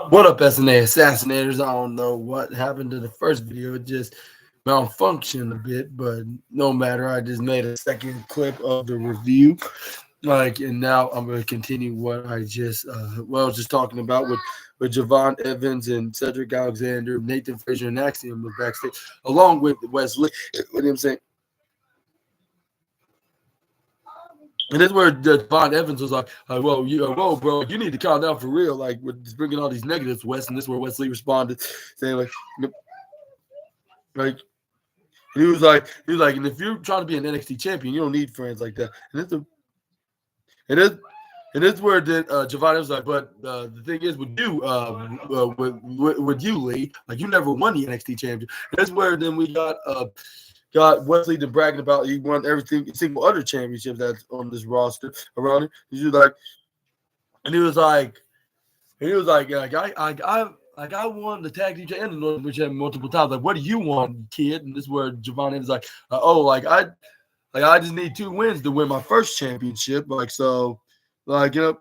What up, SNA assassinators? I don't know what happened to the first video. It just malfunctioned a bit, but no matter. I just made a second clip of the review. And now I'm going to continue what I just, just talking about with Javon Evans and Cedric Alexander, Nathan Frazier, and Axiom was backstage, along with Wesley. What I'm saying. And this is where Javon Evans was like, whoa, bro, you need to calm down for real. Like, with just bringing all these negatives, Wes. And this is where Wesley responded, saying like, he was like, and if you're trying to be an NXT champion, you don't need friends like that. And it's where Javon was like, but the thing is with you, with you, Lee, like you never won the NXT champion. And that's where then we got Wesley then bragging about he won everything, single other championships that's on this roster around him. He was like, I won the tag team and which had multiple times. Like, what do you want, kid? And this is where Javon is like, I just need 2 wins to win my first championship. Like, so, like, you know.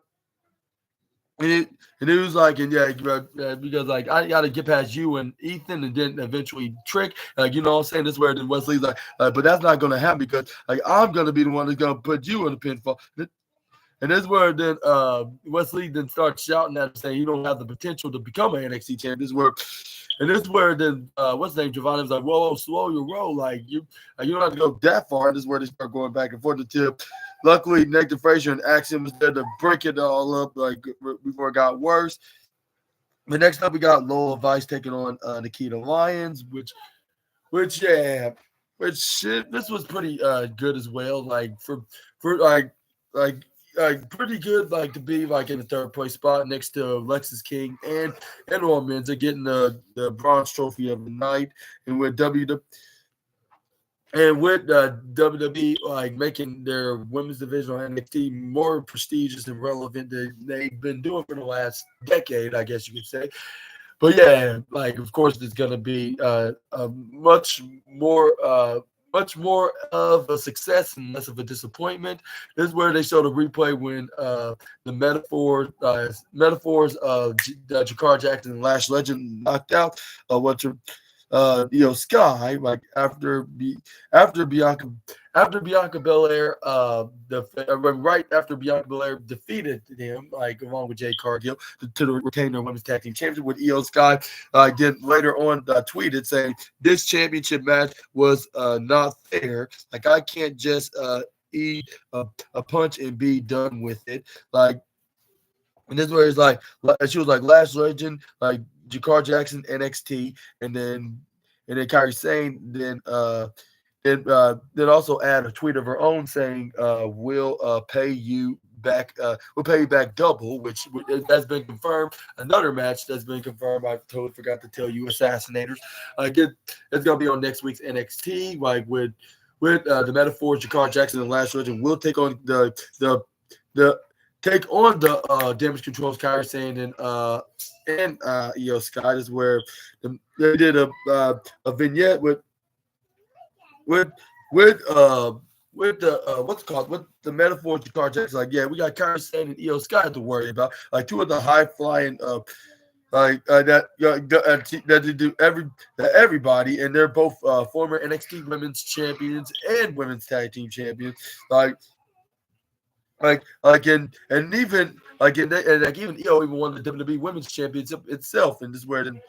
And it was like, and yeah, because like I got to get past you and Ethan, and then eventually Trick. Like, you know what I'm saying? This is where then Wesley's like, but that's not going to happen because like I'm going to be the one that's going to put you in the pinfall. And this is where then Wesley then starts shouting at him, saying you don't have the potential to become an NXT champion. This is where then what's his name? Javon was like, whoa, slow your roll. Like you don't have to go that far. And this is where they start going back and forth until luckily Nathan Frazier and Axiom was there to break it all up like before it got worse. But next up we got Lola Vice taking on Nikita Lyons, which this was pretty good as well. Like for pretty good, like to be like in the third place spot next to Lexis King and Roman Reigns. They're getting the bronze trophy of the night, and with WWE like making their women's division on NXT more prestigious and relevant than they've been doing for the last decade, I guess you could say. But yeah, like of course it's gonna be a much more of a success and less of a disappointment. This is where they show the replay when the metaphors of Jakar Jackson and Lash Legend knocked out Sky, like after Bianca Belair, right after Bianca Belair defeated him, like along with Jade Cargill to retain their women's tag team championship with Io Sky. Then later on tweeted saying this championship match was not fair. Like I can't just eat a punch and be done with it. Like, and this is where it's like she was like Lash Legend, like Jakar Jackson, NXT, and then Kairi Sane then also add a tweet of her own saying we'll pay you back double, which has been confirmed. Another match that's been confirmed. I totally forgot to tell you, assassinators. It's gonna be on next week's NXT, like with the metaphors Jakar Jackson and Lash Legend will take on the Damage Control's Kairi Sane and Io Sky. Is where they did a vignette with the the metaphor Jakar Jackson. Like, yeah, we got Kairi Sane and Io Sky to worry about. Like 2 of the high flying that they do everybody, and they're both former NXT Women's Champions and Women's Tag Team Champions. Even Io even won the WWE Women's Championship itself, and this is where then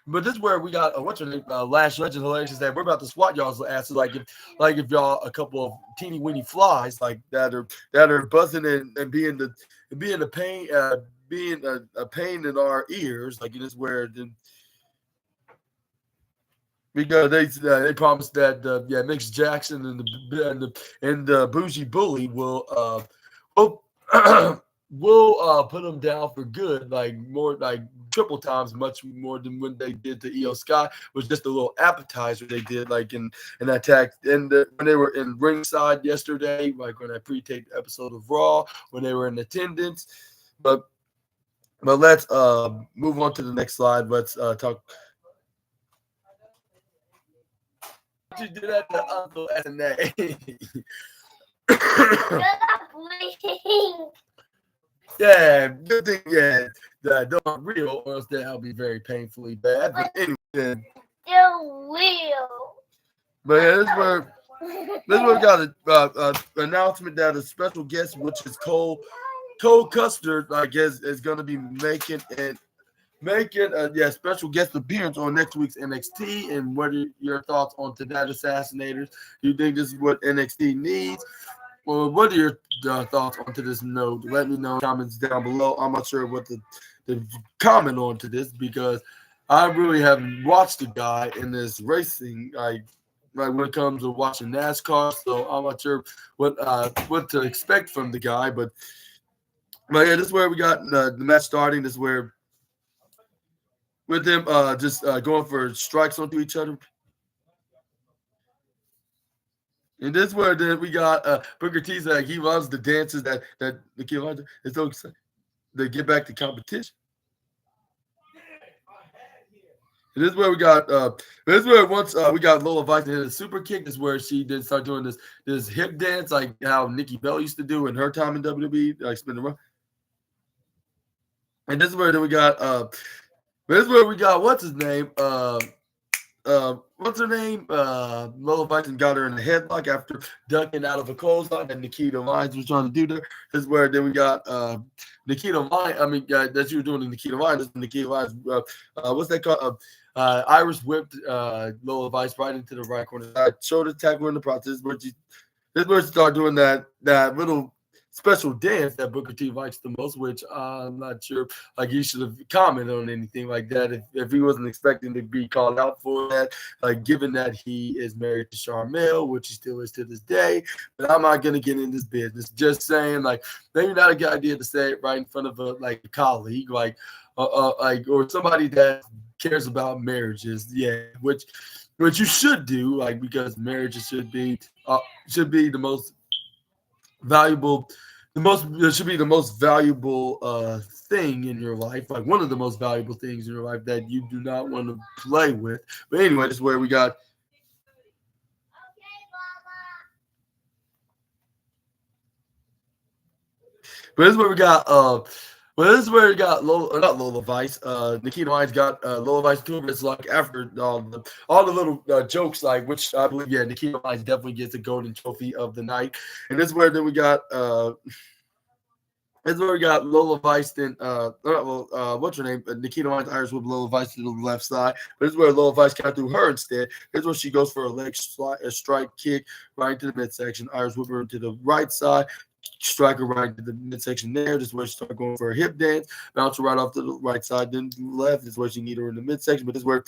we got what's her name, Lash Legend, hilarious that we're about to swat y'all's asses like if y'all a couple of teeny weeny flies like that are buzzing and being a pain a pain in our ears, like it is where then. Because they promised that Mix Jackson and the Bougie Bully will put them down for good, like more like triple times, much more than when they did to Io Sky. It was just a little appetizer they did, like in that tag, and when they were in ringside yesterday, like when I pre-taped episode of Raw, when they were in attendance. But let's move on to the next slide. Let's talk. You do that to Uncle SNA. Yeah, good thing. Yeah, that don't real, or else that'll be very painfully bad. But anyway, yeah. They're real. But yeah, this is where we got an announcement that a special guest, which is Cole Custer, I guess, is going to be making a special guest appearance on next week's NXT. And what are your thoughts on to that, Assassinators? Do you think this is what NXT needs? Well, what are your thoughts onto this note? Let me know in the comments down below. I'm not sure what the comment on to this because I really haven't watched the guy in this racing like when it comes to watching NASCAR. So I'm not sure what to expect from the guy. But yeah, this is where we got the match starting. This is where with them just going for strikes onto each other. And this is where then we got Booker T's like he loves the dances that the kid loves. It's so exciting. They get back to competition. And this is where we got this is where once we got Lola Vice hit a super kick. This is where she did start doing this hip dance like how Nikki Bella used to do in her time in WWE, like spinning around. And this is where then we got this is where we got what's his name? What's her name? Lola Viking got her in the headlock after ducking out of a clothesline that Nikita Lyons was trying to do there. This is where then we got Nikita Lyons. I mean, that you were doing in Nikita Lyons. Nikita Lyons. What's that called? Irish whipped Lola Vice right into the right corner. Shoulder tackle in the process. This is where she started doing that little special dance that Booker T likes the most, which I'm not sure like he should have commented on anything like that if he wasn't expecting to be called out for that, like given that he is married to Charmel, which he still is to this day. But I'm not gonna get in this business. Just saying, like maybe not a good idea to say it right in front of a colleague, like or somebody that cares about marriages, yeah, which you should do, like because marriages should be the most valuable it should be the most valuable thing in your life, like one of the most valuable things in your life that you do not want to play with. But anyway, this is where we got but this is where we got well, this is where we got not Lola Vice. Nikita Lyons got Lola Vice to her. It's like after all the little jokes, like which I believe, yeah, Nikita Lyons definitely gets the golden trophy of the night. And this is where then we got this is where we got Lola Vice. Then what's her name? Nikita Lyons Irish with Lola Vice to the left side. But this is where Lola Vice kind of threw her instead. This is where she goes for a leg strike kick right into the midsection. Irish whip her to the right side. Striker right to the midsection there. This is where she started going for a hip dance. Bounce her right off to the right side, then left. This is where she need her in the midsection. But this is where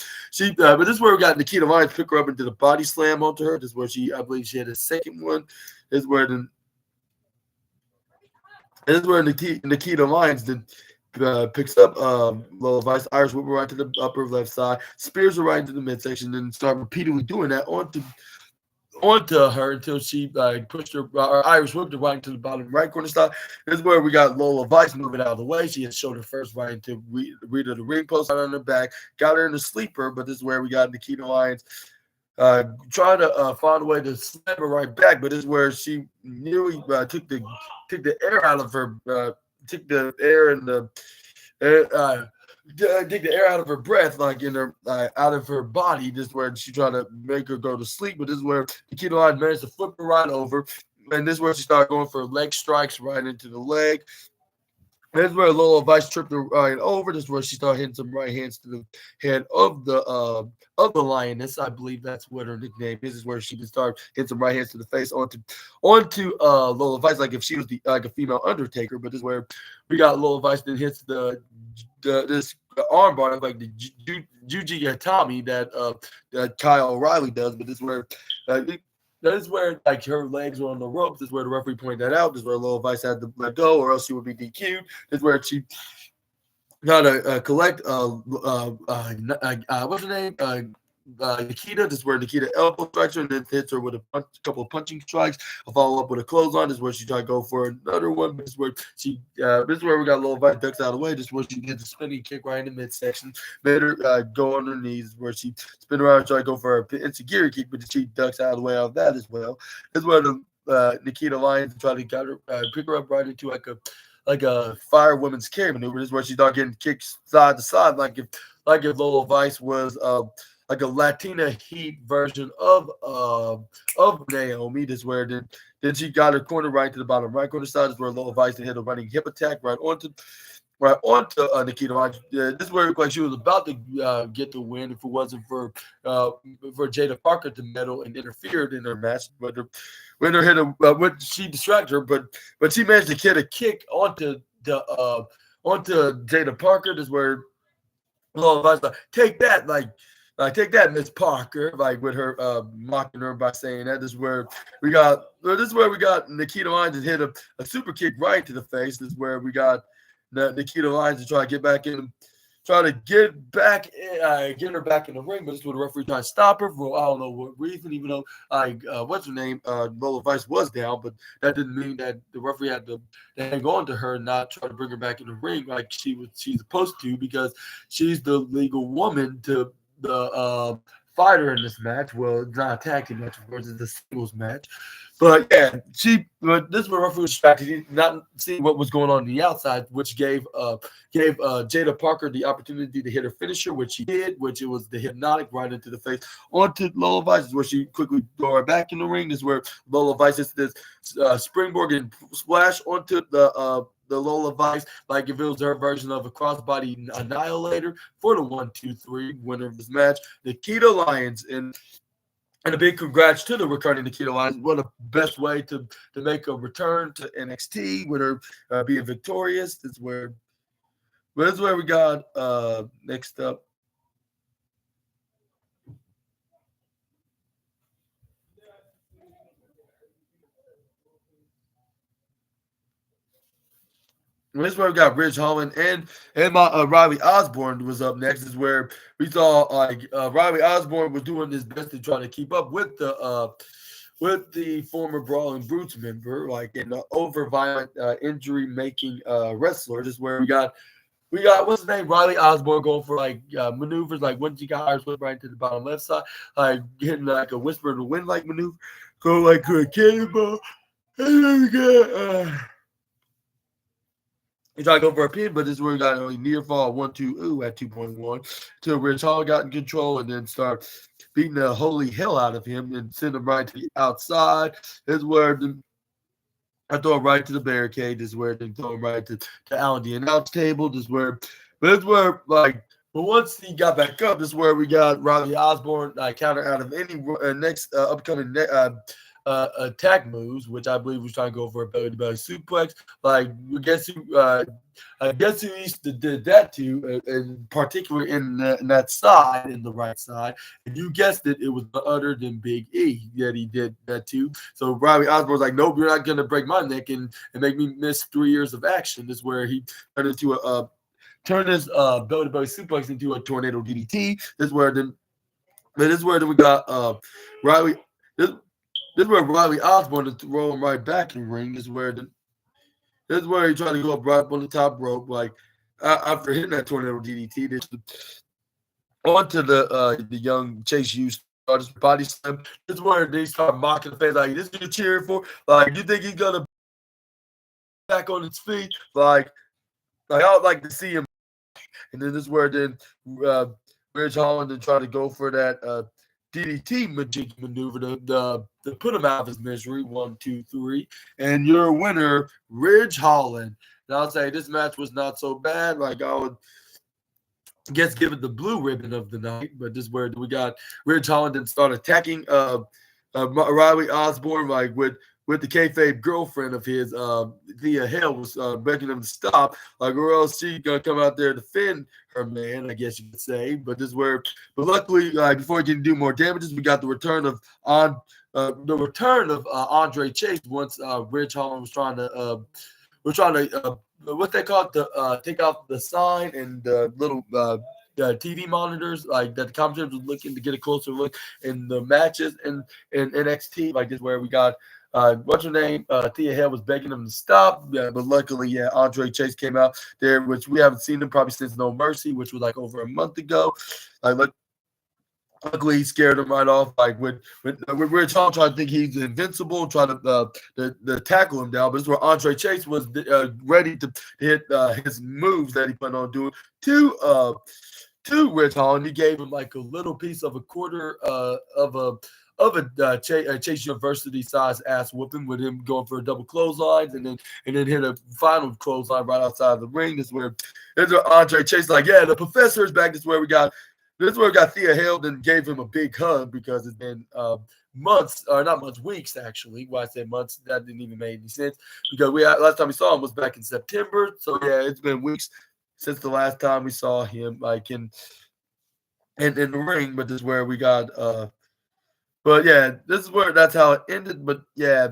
but this is where we got Nikita Lyons pick her up into the body slam onto her. This is where I believe she had a second one. This is where Nikita Lyons then picks up Lola Vice, Irish whip her right to the upper left side, spears her right into the midsection, then start repeatedly doing that onto her until she pushed her Irish whipped her right into the bottom right corner side. This is where we got Lola Vice moving out of the way. She had shoulder first right into Rita the ring post on her back, got her in the sleeper, but this is where we got Nikita Lyons trying to find a way to slam her right back, but this is where she nearly took the air out of her, took the air and take the air out of her breath, like in her out of her body. This is where she tried to make her go to sleep, but this is where Nikita Lyons managed to flip her right over, and this is where she started going for leg strikes right into the leg. This is where Lola Vice tripped her right over. This is where she started hitting some right hands to the head of the lioness. I believe that's what her nickname is. This is where she can start hitting some right hands to the face onto Lola Vice, like if she was like a female Undertaker. But this is where we got Lola Vice then hits this armbar like the Juji Gatami that Kyle O'Reilly does. But this is where that is where like her legs were on the ropes. This is where the referee pointed that out. This is where Lola Vice had to let go, or else she would be DQ'd. This is where she got to collect. What's her name? Nikita. This is where Nikita elbow strikes her and then hits her with a couple of punching strikes. A follow up with a clothesline. This is where she tried to go for another one. This is where this is where we got Lola Vice ducks out of the way. This is where she did the spinning kick right in the midsection. Made her go on her knees. Where she spin around and try to go for a insecurity kick, but she ducks out of the way of that as well. This is where the Nikita Lyons tried to pick her up right into like a fire woman's carry maneuver. This is where she started getting kicked side to side, like if Lola Vice was like a Latina Heat version of Naomi. This is where then she got her corner right to the bottom right corner side. This is where Lola Vice hit a running hip attack right onto Nikita Lyons. This is where it looked like she was about to get the win if it wasn't for Jada Parker to meddle and interfered in her match. But when her hit when she distracted her, but she managed to get a kick onto Jada Parker. This is where Lola Vice like take that take that, Miss Parker, like with her mocking her by saying that. This is where we got Nikita Lyons to hit a super kick right to the face. This is where we got Nikita Lyons to try to get back in, get her back in the ring, but this is what the referee trying to stop her for I don't know what reason, even though what's her name, Lola Vice was down, but that didn't mean that the referee had to hang on to her and not try to bring her back in the ring like she's supposed to, because she's the legal woman to the fighter in this match. Well, it's not a tag team match, of course, it's a singles match. But yeah, but this was referee was distracted. He did not see what was going on the outside, which gave Jada Parker the opportunity to hit her finisher, which she did, which it was the hypnotic right into the face onto Lola Vice, where she quickly threw her back in the ring. This is where Lola Vice is this springboard and splash onto the Lola Vice, like if it was her version of a crossbody annihilator for the 1-2-3 winner of this match, Nikita Lyons. And a big congrats to the returning Nikita Lyons. What a best way to make a return to NXT with her being victorious. This is where we got next up. This is where we got Ridge Holland and my Riley Osborne was up next. This is where we saw Riley Osborne was doing his best to try to keep up with the former Brawling Brutes member, like an over violent injury making wrestler. This is where we got what's his name, Riley Osborne going for maneuvers like when she got her right to the bottom left side, like getting like a whisper in the wind like maneuver, go like a cannonball, and then we got. He tried to go for a pin, but this is where we got a near fall 1-2 at 2.1 till Rich Hall got in control and then start beating the holy hell out of him and send him right to the outside. This is where I throw him right to the barricade. This is where they throw him right to Alan the announce table. But once he got back up, this is where we got Riley Osborne counter out of any next upcoming attack moves, which I believe was trying to go for a belly-to-belly suplex. Guess who he did that to, in particular in that side, in the right side. And you guessed it, it was none other than Big E that he did that to. So Riley Osborne's like, nope, you're not going to break my neck and make me miss 3 years of action. This is where he turned into turn his belly-to-belly suplex into a tornado DDT. This is where we got Riley. This is where Riley Osborne is throwing right back in the ring. This is where he tried to go up right up on the top rope, after hitting that tornado DDT. Onto the young Chase Hughes started body slam. This is where they start mocking the fans like, "This is what you're cheering for? Like, you think he's gonna back on his feet? Like I would like to see him." And then this is where Ridge Holland and try to go for that DDT magic maneuver to put him out of his misery. 1, 2, 3, and your winner, Ridge Holland. And I'll say this match was not so bad. Like I would guess give it the blue ribbon of the night, but this is where we got Ridge Holland and start attacking Riley Osborne with the kayfabe girlfriend of his, Thea Hale, was begging him to stop, or else she's gonna come out there to defend her man, I guess you could say. But luckily, before he can do more damages, we got the return of Andre Chase. Once Ridge Holland was trying to what they call it, take off the sign and the little TV monitors, like that the commentators was looking to get a closer look in the matches in NXT. Like this, where we got what's her name? Thea Hale was begging him to stop, but luckily, Andre Chase came out there, which we haven't seen him probably since No Mercy, which was like over a month ago. Luckily, he scared him right off. Like when we're trying to think he's invincible, trying to tackle him down. But this is where Andre Chase was ready to hit his moves that he planned on doing to Rich Holland. He gave him like a little piece of a quarter of a Chase University size ass whooping with him going for a double clotheslines and then hit a final clothesline right outside of the ring. This is where Andre Chase like, yeah, the professor is back. This is where we got Thea Hale and gave him a big hug because it's been months, or not months, weeks actually. Why I said months, that didn't even make any sense because last time we saw him was back in September. So yeah, it's been weeks since the last time we saw him like in the ring. But this is where we got but yeah, this is where that's how it ended. But yeah,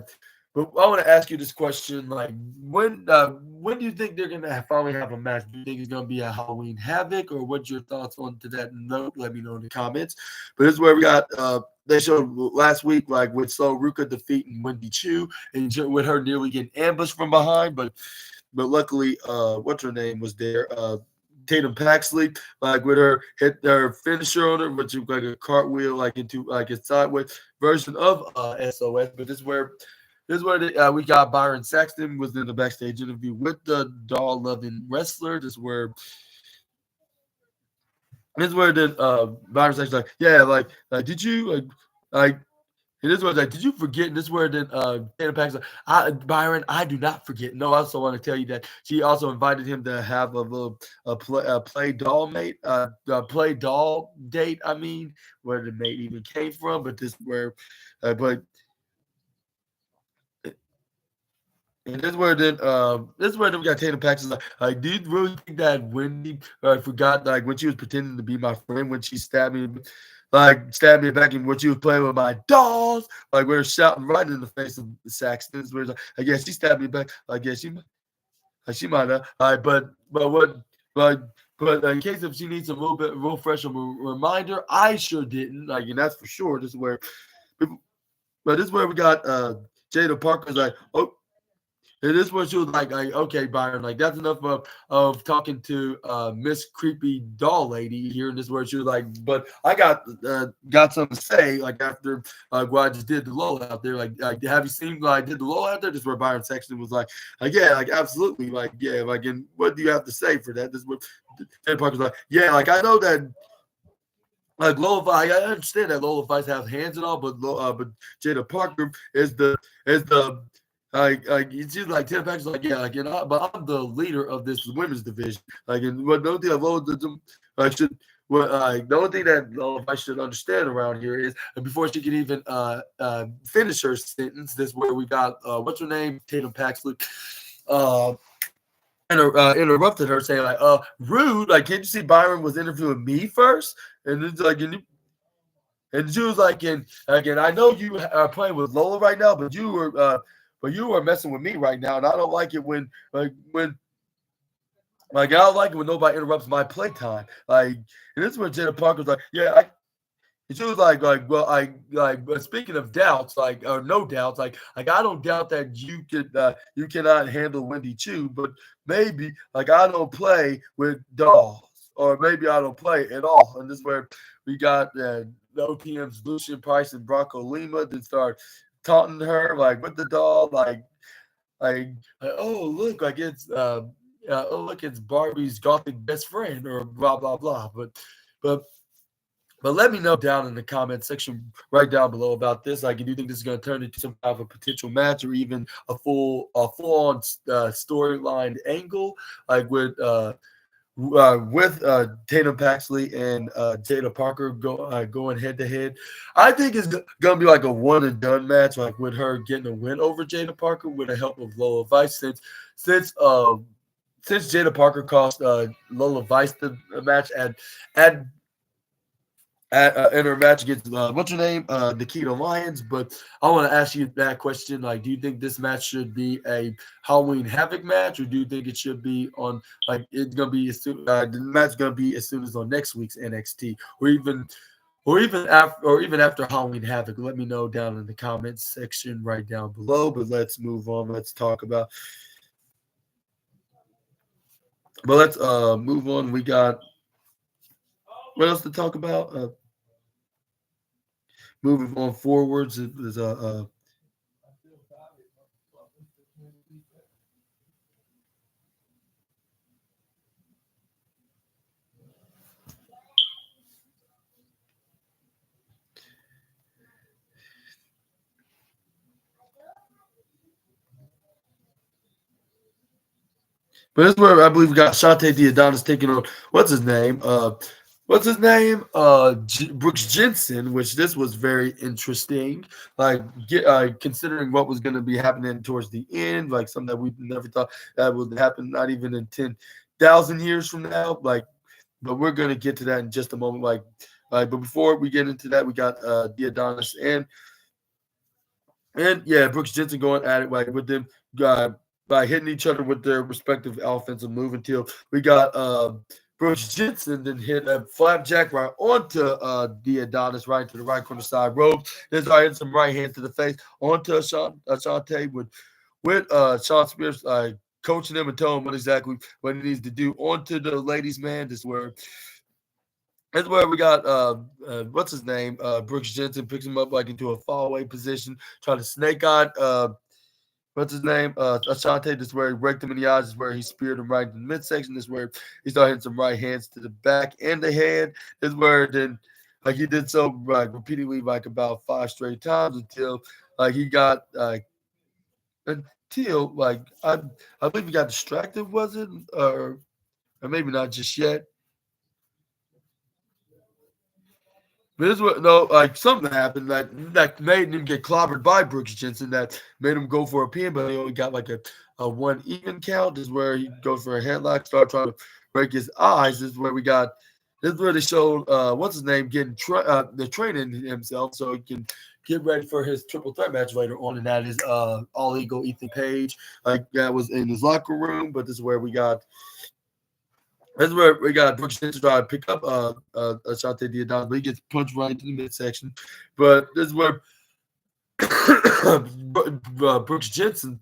but I want to ask you this question: like, when do you think they're gonna finally have a match? Do you think it's gonna be a Halloween Havoc, or what's your thoughts on to that note? Let me know in the comments. But this is where we got they showed last week, like with So Ruka defeating Wendy Chu and with her nearly getting ambushed from behind, but luckily, what's her name was there? Tatum Paxley, like with her hit her finisher on her, which is like a cartwheel, like into like a sideways version of SOS. But this is where we got Byron Saxton was in the backstage interview with the doll loving wrestler. This is where then Byron Saxton like, yeah, like did you like and this was like, did you forget? And this is where then Tatum Paxley, Byron, I do not forget. No, I also want to tell you that she also invited him to have a little play doll play doll date. I mean, where the mate even came from, but this where, but and this is where then we got Tatum Paxley like, do you really think that Wendy forgot like when she was pretending to be my friend when she stabbed me back in when she was playing with my dolls, like we were shouting right in the face of the Saxton. Where like, I guess she stabbed me back. I guess she might have. All right, but in case if she needs a real fresh reminder, I sure didn't. Like, and that's for sure. But this is where we got Jada Parker's like, oh. And this one, she was like, okay, Byron, like that's enough of talking to Miss Creepy Doll Lady here. And this where she was like, but I got something to say, like after what I just did the Lola out there. Like, have you seen what I did the Lola out there? This is where Byron Sexton was like, yeah, like absolutely, like yeah, like and what do you have to say for that? This is what Ted Parker's like, yeah, like I know that. Like Lola, I understand that Lola Vice have hands and all, but Jada Parker is the she's like Ted Pax's like, yeah, like, but I'm the leader of this women's division. Like, and what the only thing the only thing that Lola Vice should understand around here is before she can even finish her sentence, this where we got what's her name, Tatum Paxley, interrupted her saying like, rude, like, can't you see Byron was interviewing me first? And it's like, and she was like, and again, I know you are playing with Lola right now, but you were messing with me right now, and I don't like it when I don't like it when nobody interrupts my playtime. Like, and this is when Jenna Parker's like, yeah, and she was like, well, but speaking of doubts, like, or no doubts, like I don't doubt that you cannot handle Wendy Chu, but maybe, like, I don't play with dolls, or maybe I don't play at all. And this is where we got the OPM's Lucian Price and Bronco Lima that start taunting her, like, with the doll, oh, look, like oh, look, it's Barbie's gothic best friend, or blah blah blah. But let me know down in the comment section right down below about this. Like, do you think this is going to turn into some kind of a potential match, or even a full on storyline angle, like with Tatum Paxley and Jada Parker going head to head? I think it's going to be like a one and done match, like with her getting a win over Jada Parker with the help of Lola Vice, since Jada Parker cost Lola Vice the match at in her match against what's her name, Nikita Lyons. But I want to ask you that question: like, do you think this match should be a Halloween Havoc match, or do you think it should be on like it's gonna be the match gonna be as soon as on next week's NXT, or even after Halloween Havoc? Let me know down in the comments section right down below. But let's move on. Let's talk about. But let's move on. We got what else to talk about? moving on forwards is but this is where I believe we got Shante Diodonis taking on what's his name? Brooks Jensen, which this was very interesting. Like, considering what was going to be happening towards the end, like something that we never thought that would happen, not even in 10,000 years from now. Like, but we're going to get to that in just a moment. But before we get into that, we got Diodonis and yeah, Brooks Jensen going at it like with them by hitting each other with their respective offensive move until we got Brooks Jensen then hit a flapjack right onto the Adonis right to the right corner side rope. Then I hit some right hands to the face onto Ashante with Sean Spears coaching him and telling him what he needs to do onto the ladies man. That's where we got what's his name? Brooks Jensen picks him up like into a fallaway position, trying to snake on what's his name? Ashante. This is where he raked him in the eyes. This is where he speared him right in the midsection. This is where he started hitting some right hands to the back and the head. This is where then like he did so like repeatedly like about 5 straight times until like he got until like I believe he got distracted, was it? Or maybe not just yet. But this what no, like something happened that made him get clobbered by Brooks Jensen that made him go for a pin, but he only got like a one even count. This is where he goes for a headlock, start trying to break his eyes. This is where they showed what's his name getting the training himself so he can get ready for his triple threat match later on, and that is All Eagle Ethan Page. Like that was in his locker room, but this is where we got Brooks Jensen trying to pick up Ashante Diodonis, but he gets punched right into the midsection. But this is where Brooks Jensen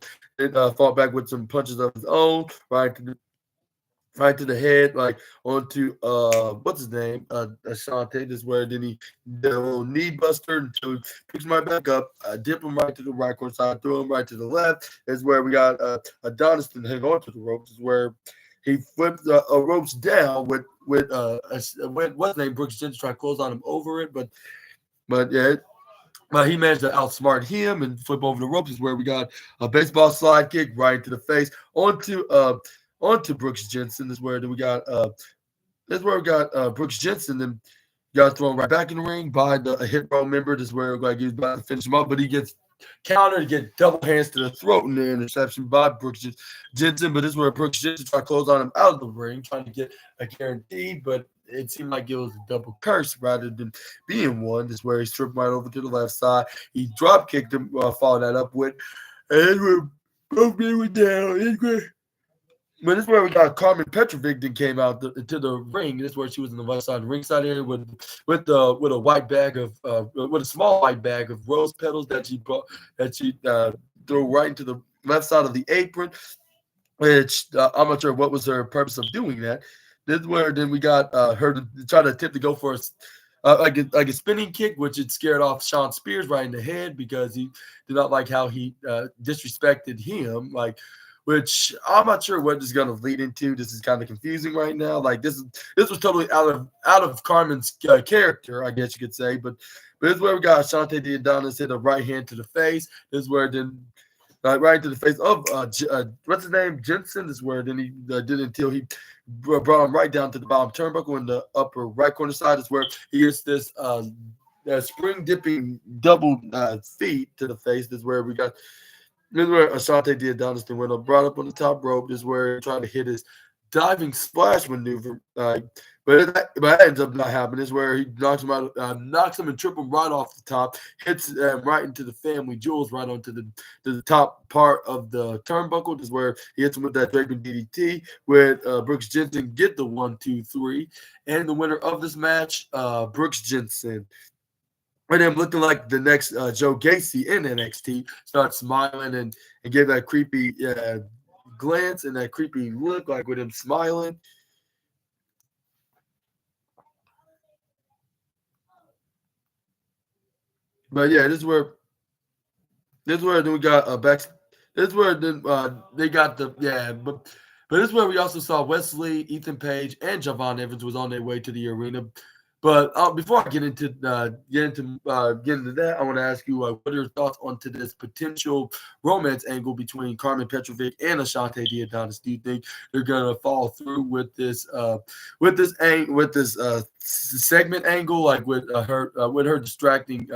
fought back with some punches of his own, right to the head, like onto what's his name? Ashante. This is where then he did a little knee buster until he picks him right back up, dip him right to the right corner side, throw him right to the left. This is where we got Adonis to hang on to the ropes. This is where he flipped ropes down with what's his name? Brooks Jensen trying to close on him over it, but yeah. But he managed to outsmart him and flip over the ropes. Is where we got a baseball slide kick right into the face onto Brooks Jensen. This is where then we got Brooks Jensen. Then got thrown right back in the ring by a hit row member. This is where like he's about to finish him up, but he gets countered, get double hands to the throat and the interception by Brooks Jensen. But this is where Brooks Jensen tried to close on him out of the ring, trying to get a guaranteed, but it seemed like it was a double curse rather than being one. This is where he stripped right over to the left side. He drop kicked him, followed that up with, and we're both being down. But this is where we got Carmen Petrovic then came out to the ring. This is where she was in the left side of the ringside area with a white bag of with a small white bag of rose petals that she threw right into the left side of the apron. Which I'm not sure what was her purpose of doing that. This is where then we got her to try to attempt to go for like a spinning kick, which it scared off Sean Spears right in the head because he did not like how he disrespected him. Which I'm not sure what this is going to lead into. This is kind of confusing right now. Like this was totally out of Carmen's character, I guess you could say. But this is where we got Ashante Diodonis hit a right hand to the face. This is where then right to the face of what's his name? Jensen. This is where then he did until he brought him right down to the bottom turnbuckle in the upper right corner side. Is where he gets this spring dipping double feet to the face. This is where we got. This is where Ashante Diodonis then went up, brought up on the top rope. This is where he tried to hit his diving splash maneuver. But that ends up not happening. This is where he knocks him out, knocks him and trips him right off the top, hits right into the family jewels, right onto the top part of the turnbuckle. This is where he hits him with that Dragon DDT, with Brooks Jensen get the 1, 2, 3. And the winner of this match, Brooks Jensen. And him looking like the next Joe Gacy in NXT, starts smiling and gave that creepy glance and that creepy look, like with him smiling. But yeah, this is where then we got back. This is where then they got the yeah, but this is where we also saw Wesley, Ethan Page, and Javon Evans was on their way to the arena. But before I get into that, I want to ask you what are your thoughts onto this potential romance angle between Carmen Petrovic and Ashante Diadonis? Do you think they're gonna follow through with this segment angle, like with her distracting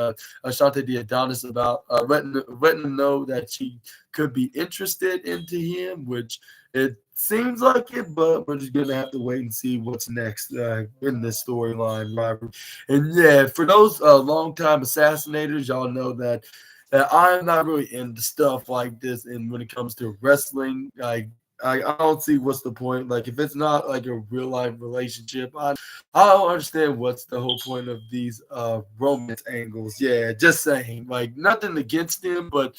Ashante Diadonis about letting them know that she could be interested into him, which it seems like it, but we're just gonna have to wait and see what's next in this storyline rivalry. And yeah, for those longtime assassinators, y'all know that I'm not really into stuff like this. And when it comes to wrestling, I don't see what's the point. Like if it's not like a real life relationship, I don't understand what's the whole point of these romance angles. Yeah, just saying. Like nothing against him, but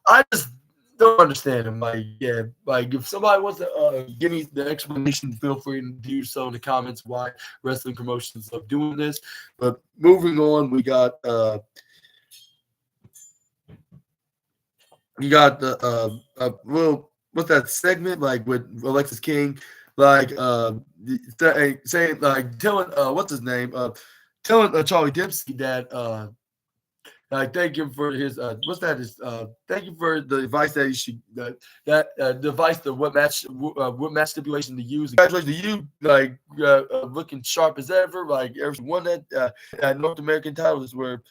I just don't understand him. Like, yeah, like if somebody wants to give me the explanation, feel free to do so in the comments why wrestling promotions love doing this. But moving on, we got the well, what's that segment like with Alexis King, like saying like telling what's his name telling Charlie Dempsey that thank him for his what's that is thank you for the advice that he should device the what match stipulation to use. Congratulations to you, like looking sharp as ever, like every won that North American title. Is where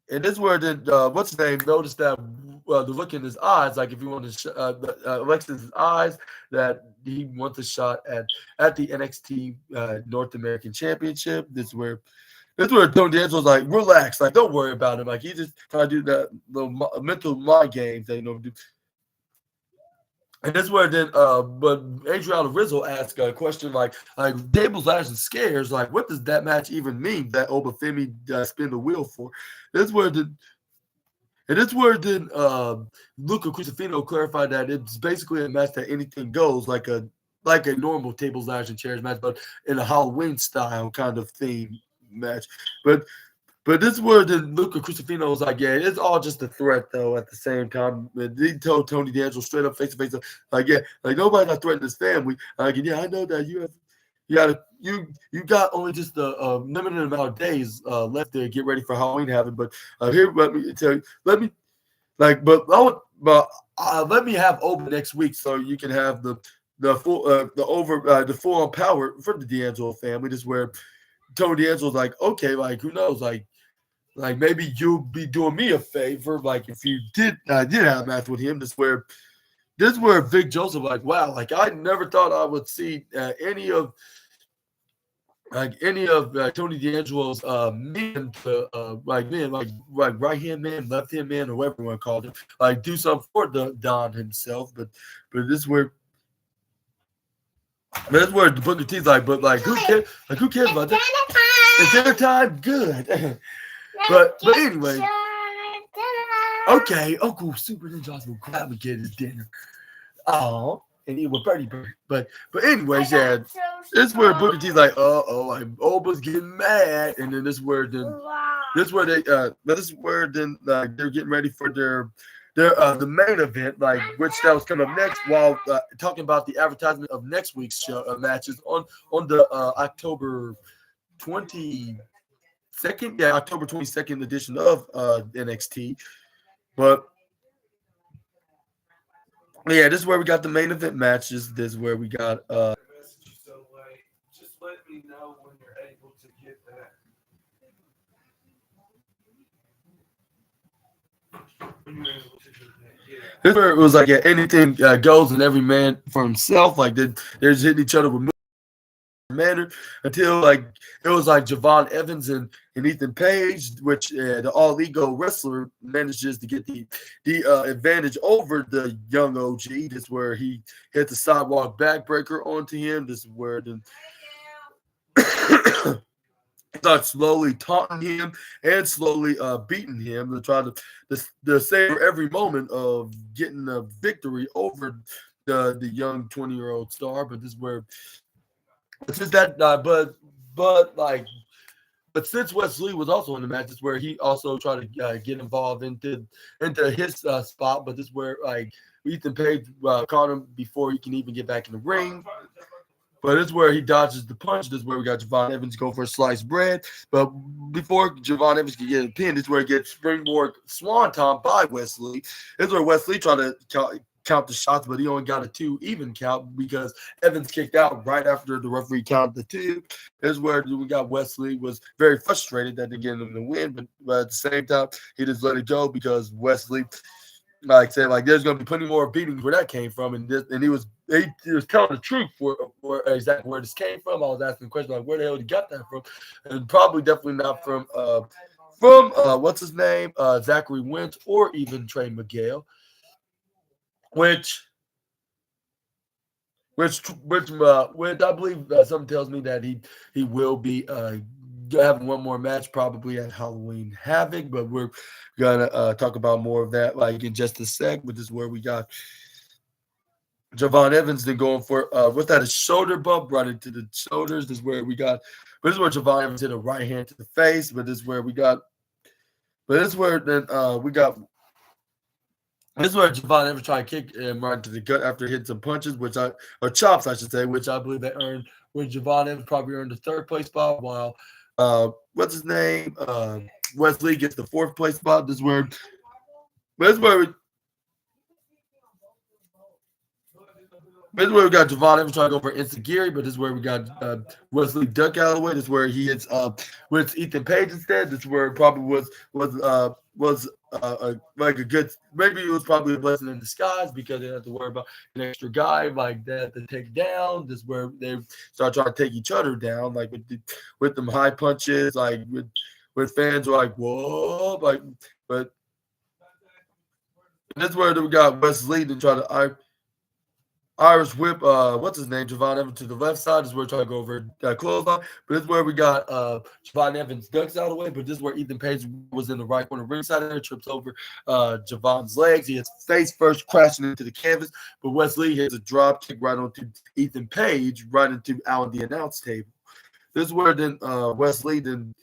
and this is where the what's his name noticed that the look in his eyes, like if you want to Alexis's eyes, that he wants a shot at the NXT North American Championship. This is where Tony D'Angelo's like, relax, like don't worry about him. Like he just trying to do that little mental mind games that do. And this is where then, but Adriana Rizzo asked a question like tables, ladders, and scares. Like, what does that match even mean? That Obafemi spin the wheel for? This is where the and that's where then Luca Crucifino clarified that it's basically a match that anything goes, like a normal tables, ladders, and chairs match, but in a Halloween style kind of theme match. But this is where the Luca Crucifino was like, yeah, it's all just a threat though. At the same time, he told Tony D'Angelo straight up, face to face, like, yeah, like nobody's not threatening his family. Like, yeah, I know that you got only just a limited amount of days left to get ready for Halloween having. But here, let me tell you, let me let me have Oba next week so you can have the full on power for the D'Angelo family. This is where Tony D'Angelo's like, okay, like who knows, like maybe you'll be doing me a favor, like if you did have a match with him. This is where Vic Joseph like, wow, like I never thought I would see any of Tony D'Angelo's men to like right hand man, left hand man, or whatever you want to call it, like do something for the Don himself. But this is where. But that's where the Booker T's like, but like who cares? Like who cares about that? It's dinner time, good. but anyway, okay, Uncle Super Ninja's will grab and get his dinner. Oh, and eat with Birdie Bird. But anyways, yeah, this is where Booker T's like, like Oba's getting mad, and then this is where they're getting ready for their the main event, like which that was coming up next, while talking about the advertisement of next week's show matches on the October 22nd, October 22nd edition of NXT. But yeah, this is where we got the main event matches. This is where we got just let me know when you're able to get that. This is where it was like, yeah, anything goes and every man for himself. Like they're just hitting each other with manner until like it was like Javon Evans and Ethan Page, which the all ego wrestler manages to get the advantage over the young OG. This is where he hit the sidewalk backbreaker onto him. This is where the start slowly taunting him and slowly beating him to try to savor every moment of getting a victory over the young 20-year-old star. But this is where it's just that but like But since Wesley was also in the match, this is where he also tried to get involved into his spot. But this is where like Ethan Page caught him before he can even get back in the ring. But this is where he dodges the punch. This is where we got Javon Evans go for a sliced bread. But before Javon Evans can get a pin, this is where he gets springboard swanton by Wesley. This is where Wesley tried to count the shots, but he only got a 2 even count because Evans kicked out right after the referee counted the 2. This is where we got Wesley was very frustrated that they get him to win, but at the same time, he just let it go because Wesley, like said, like there's gonna be plenty more beatings where that came from, and he was telling the truth for exactly where this came from. I was asking questions like where the hell he got that from, and probably definitely not from what's his name, Zachary Wentz or even Trey Miguel, which I believe something tells me that he will be having one more match probably at Halloween Havoc, but we're gonna talk about more of that like in just a sec. But this is where we got Javon Evans then going for what's that, a shoulder bump right into the shoulders. This is where we got, but this is where Javon Evans hit a right hand to the face. But this is where we got, but this is where then we got. This is where Javon Evans tried to kick him right to the gut after hitting some punches, or chops, I should say, which I believe they earned. Where Javon Evans probably earned the 3rd place spot, while what's his name, Wesley gets the 4th place spot. This is where we got Javon Evans trying to go for Insegiri, but this is where we got Wesley duck out of the way. This is where he hits with Ethan Page instead. This is where it probably was like a good, maybe it was probably a blessing in disguise because they had to worry about an extra guy like that to take down. This is where they start trying to take each other down, like with them high punches, like with fans who are like, whoa, like, but this is where we got Wesley to try to Irish whip, what's his name? Javon Evans to the left side. This is where we're trying to go over clothesline. But this is where we got Javon Evans ducks out of the way. But this is where Ethan Page was in the right corner ringside there, trips over Javon's legs. He hits face first, crashing into the canvas. But Wesley hits a drop kick right onto Ethan Page, right into Alan the announce table. This is where then Wesley then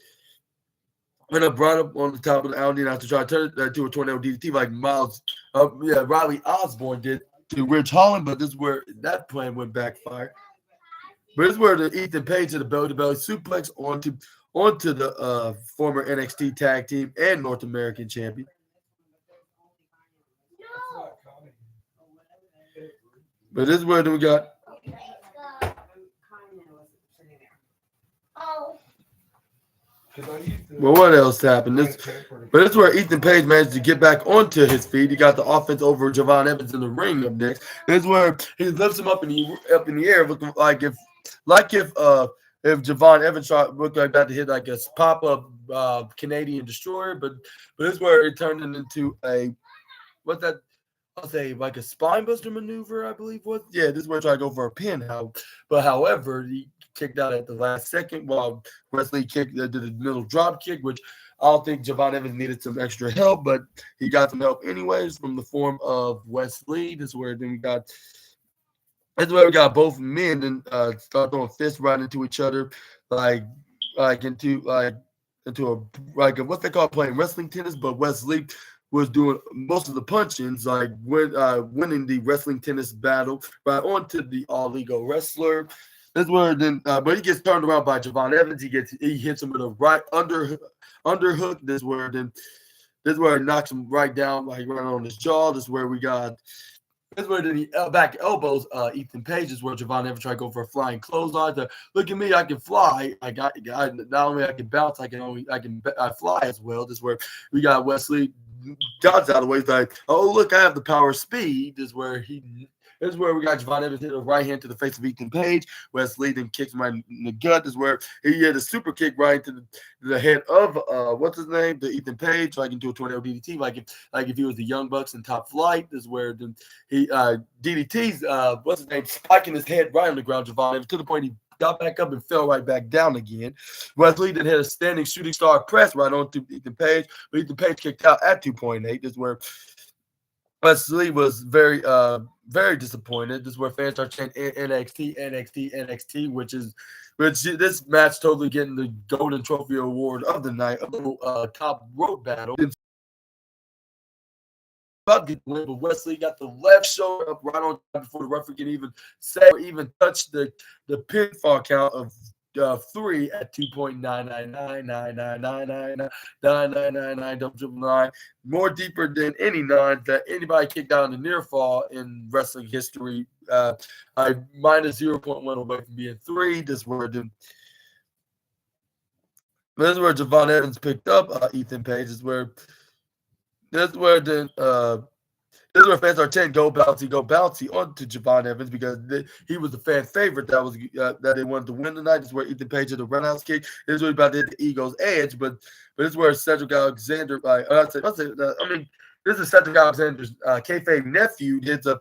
went up right up on the top of the Alan the announce to try to turn it to a tornado DDT like Riley Osborne did to Rich Holland, but this is where that plan went backfire. But this is where the Ethan Page to the belly-to-belly suplex onto the former NXT tag team and North American champion. But this is where we got. Well, what else happened? But this is where Ethan Page managed to get back onto his feet. He got the offense over Javon Evans in the ring up next. This is where he lifts him up in the air, looking like if Javon Evans looked like that to hit like a pop-up Canadian destroyer, but this is where it turned into I'll say like a spine buster maneuver, I believe was. Yeah, this is where I try to go for a pin. But however, he kicked out at the last second while Wesley did a middle drop kick, which I don't think Javon Evans needed some extra help, but he got some help anyways from the form of Wesley. This is where we got both men and start throwing fists right into each other, into what they call playing wrestling tennis, but Wesley was doing most of the punchings, like winning the wrestling tennis battle right onto the all-ego wrestler. This is where then, but he gets turned around by Javon Evans. He hits him with a right underhook. This is where it knocks him right down, like right on his jaw. This is where he back elbows Ethan Page. This is where Javon Evans tried to go for a flying clothesline. Look at me, I can fly. Not only I can bounce, I fly as well. This is where we got Wesley dodges out of the way. He's like, oh look, I have the power of speed. This is where we got Javon Evans hit a right hand to the face of Ethan Page. Wesley then kicks him right in the gut. This is where he had a super kick right into the head of what's his name, the Ethan Page, like into a tornado DDT, like if he was the Young Bucks in Top Flight. This is where then he DDT's what's his name, spiking his head right on the ground, Javon Evans, to the point he got back up and fell right back down again. Wesley then had a standing shooting star press right onto Ethan Page, but Ethan Page kicked out at 2.8. This is where Wesley was very disappointed. This is where fans start chanting NXT, NXT, NXT, which this match totally getting the Golden Trophy Award of the night, a little top rope battle. About to get the win, but Wesley got the left shoulder up right on time before the referee can even say or even touch the pinfall count of 3 at 2.9999999999999 more deeper than any nine that anybody kicked out in the near fall in wrestling history. I minus 0.1 away from being 3. This is where Javon Evans picked up Ethan Page. This is where fans are chanting go bouncy onto Javon Evans because he was the fan favorite that they wanted to win tonight. This is where Ethan Page had the roundhouse kick. This is where about to hit the Eagle's edge, but this is where Cedric Alexander, this is Cedric Alexander's kayfabe nephew hits a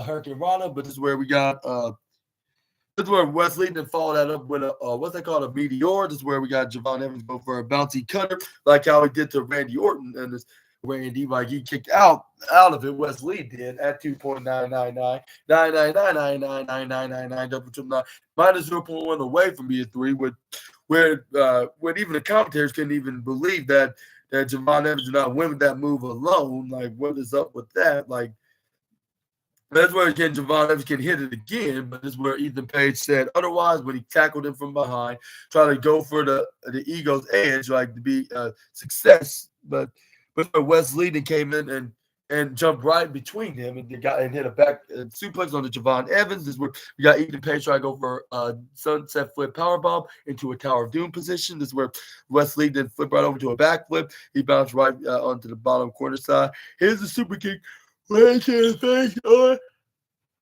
Hurricane Rana, but this is where we got this is where Wesley then followed that up with a meteor. This is where we got Javon Evans go for a bouncy cutter, like how he did to Randy Orton, and this Randy, like he kicked out of it. Wesley did at 2.99999999999 double triple nine, minus 0.1 away from being 3. When even the commentators couldn't even believe that Javon Evans did not win with that move alone. Like, what is up with that? Like, that's where again Javon Evans can hit it again, but this is where Ethan Page said otherwise when he tackled him from behind, trying to go for the ego's edge, like to be success. But Wesley then came in and jumped right between him and hit a back suplex on the Javon Evans. This is where we got Ethan Page trying to go for a sunset flip powerbomb into a Tower of Doom position. This is where Wesley then flipped right over to a backflip. He bounced right onto the bottom corner side. Here's the super kick. Right to the face on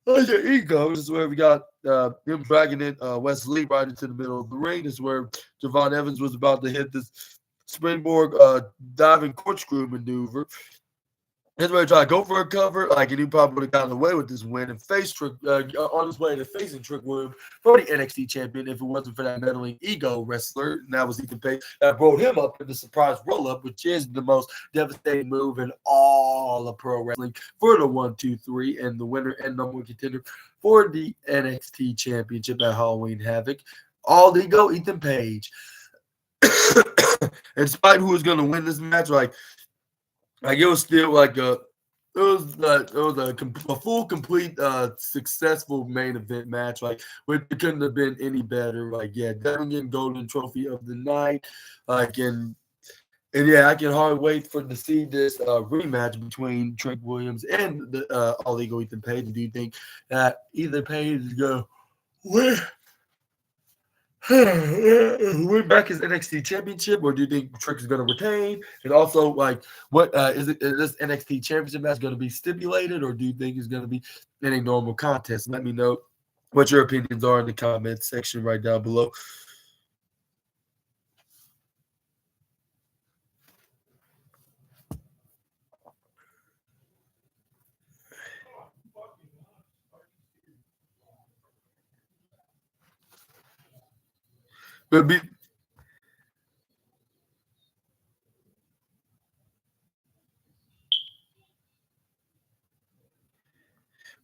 the ego. This is where we got him dragging in Wesley right into the middle of the ring. This is where Javon Evans was about to hit this springboard diving corkscrew maneuver. This is where he tried to go for a cover, and he probably would have gotten away with this win and face Trick on his way to facing Trick Williams for the NXT champion if it wasn't for that meddling ego wrestler. And that was Ethan Page that brought him up in the surprise roll-up, which is the most devastating move in all of pro wrestling for the 1, 2, 3, and the winner and number one contender for the NXT championship at Halloween Havoc. All ego, Ethan Page. In spite of who was going to win this match, it was still a full, complete, successful main event match. It couldn't have been any better. Definitely getting Golden Trophy of the night. And yeah, I can hardly wait to see this rematch between Trick Williams and the All Ego Ethan Page. Do you think that Ethan Page is going to win back his NXT championship, or do you think Trick is going to retain? And also, what is this NXT championship match going to be stipulated, or do you think it's going to be in a normal contest? Let me know what your opinions are in the comments section right down below. But this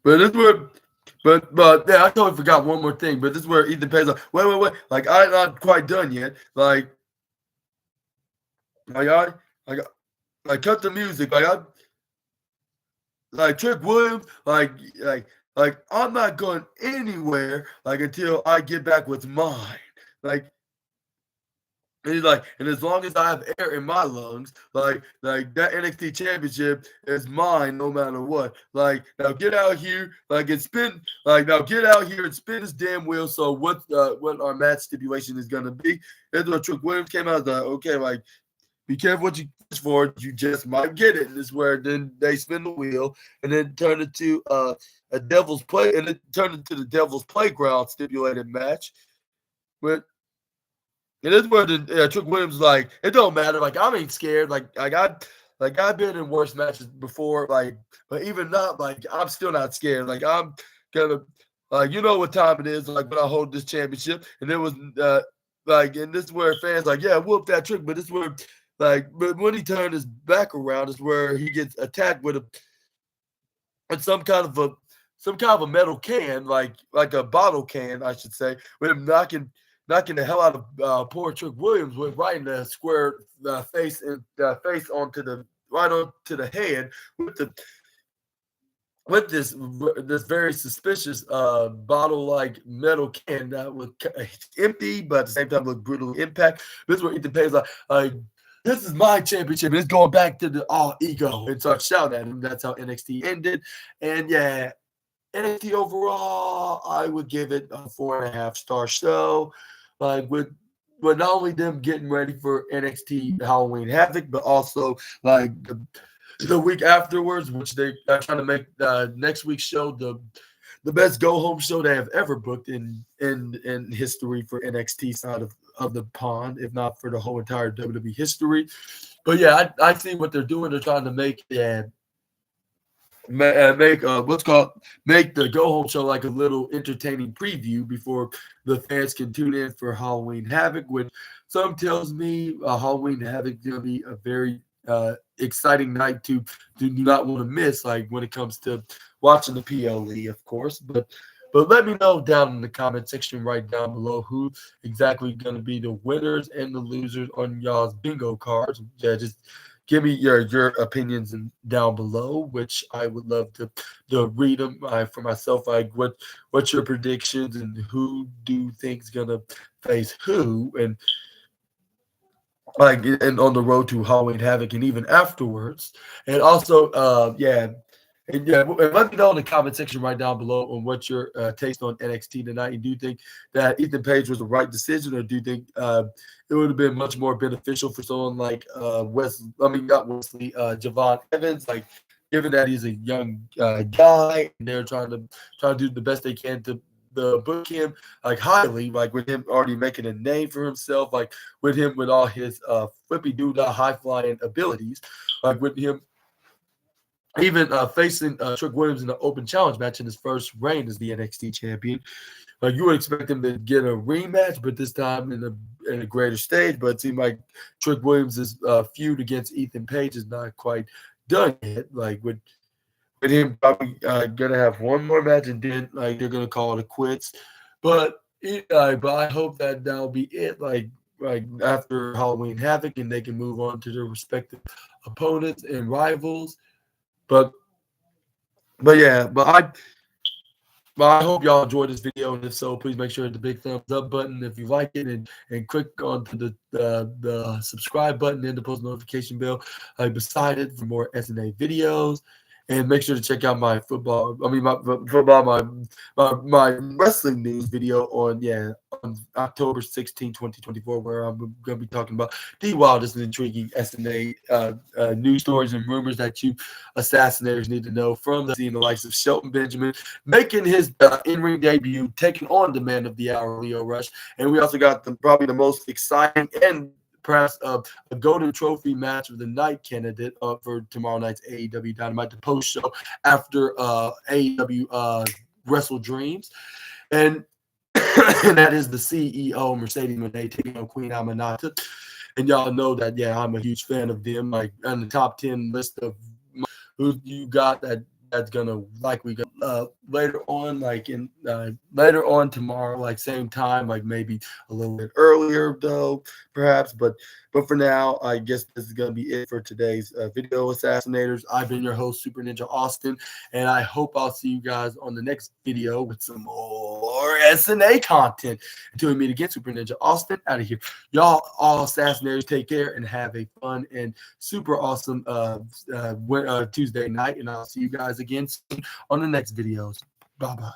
where, yeah, I totally forgot one more thing. But this is where Ethan Page wait, I'm not quite done yet. I cut the music. Trick Williams, I'm not going anywhere until I get back with mine. And he's and as long as I have air in my lungs, that NXT championship is mine no matter what. Now get out here, and spin, now get out here and spin this damn wheel. So what our match stipulation is gonna be? And when Trick Williams came out, okay, be careful what you wish for, you just might get it. And this is where then they spin the wheel and then turn it to a devil's play, and it turned into the Devil's Playground stipulated match. But it is where the Trick Williams it don't matter. I ain't scared. I've been in worse matches before. But even not I'm still not scared. I'm gonna you know what time it is. When I hold this championship, and it was and this is where fans yeah, whoop that Trick. But this is where Like, but when he turned his back around is where he gets attacked with some kind of a metal can, like a bottle can, I should say, with him knocking the hell out of poor Trick Williams with right in the square face and face onto the right onto the head with the with this very suspicious bottle like metal can that was empty, but at the same time looked brutally impact. This is where Ethan Page like this is my championship, and it's going back to the all ego and start shouting at him. That's how NXT ended, and yeah, NXT overall, I would give it a 4.5-star show. Like with not only them getting ready for NXT Halloween Havoc, but also like the week afterwards, which they are trying to make next week's show the best go home show they have ever booked in history for NXT side of the pond, if not for the whole entire WWE history. But yeah, I see what they're doing. They're trying to make make the go home show like a little entertaining preview before the fans can tune in for Halloween Havoc, which some tells me Halloween Havoc is going to be a very exciting night to do not want to miss, like when it comes to watching the PLE, of course. But let me know down in the comment section right down below who exactly going to be the winners and the losers on y'all's bingo cards. Yeah, just give me your opinions down below, which I would love to read them for myself. Like what's your predictions and who do you think's gonna face who, and like and on the road to Halloween Havoc and even afterwards. And also and let me know in the comment section right down below on what your taste on NXT tonight. And do you think that Ethan Page was the right decision, or do you think it would have been much more beneficial for someone like not Wesley, Javon Evans, like given that he's a young guy and they're trying to do the best they can to book him like highly, like with him already making a name for himself, like with him with all his flippy doodah high flying abilities, like with him even facing Trick Williams in the open challenge match in his first reign as the NXT champion. Like you would expect him to get a rematch, but this time in a greater stage. But it seemed like Trick Williams' feud against Ethan Page is not quite done yet. Like with him probably gonna have one more match and then like they're gonna call it quits. But but I hope that that'll be it. Like after Halloween Havoc, and they can move on to their respective opponents and rivals. But but yeah, but I hope y'all enjoyed this video, and if so, please make sure to hit the big thumbs up button if you like it, and click onto the subscribe button and the post notification bell beside it for more SNA videos. And make sure to check out my my wrestling news video on October 16, 2024, where I'm going to be talking about the wildest and intriguing SNA news stories and rumors that you assassinators need to know, from the likes of Shelton Benjamin making his in-ring debut, taking on the man of the hour, Leo Rush. And we also got probably the most exciting and perhaps a Golden Trophy match of the night candidate for tomorrow night's AEW Dynamite, the post show after AEW Wrestle Dreams. And that is the CEO, Mercedes Moné, taking on Queen Aminata. And y'all know that, I'm a huge fan of them. Like on the top 10 list of who you got that's gonna likely go later on, like in later on tomorrow, like same time, like maybe a little bit earlier though, perhaps. But for now, I guess this is gonna be it for today's video, assassinators. I've been your host, Super Ninja Austin, and I hope I'll see you guys on the next video with some more SNA content. Until we meet again, Super Ninja Austin out of here. Y'all, all assassinators, take care and have a fun and super awesome Tuesday night, and I'll see you guys again soon on the next videos. Bye-bye.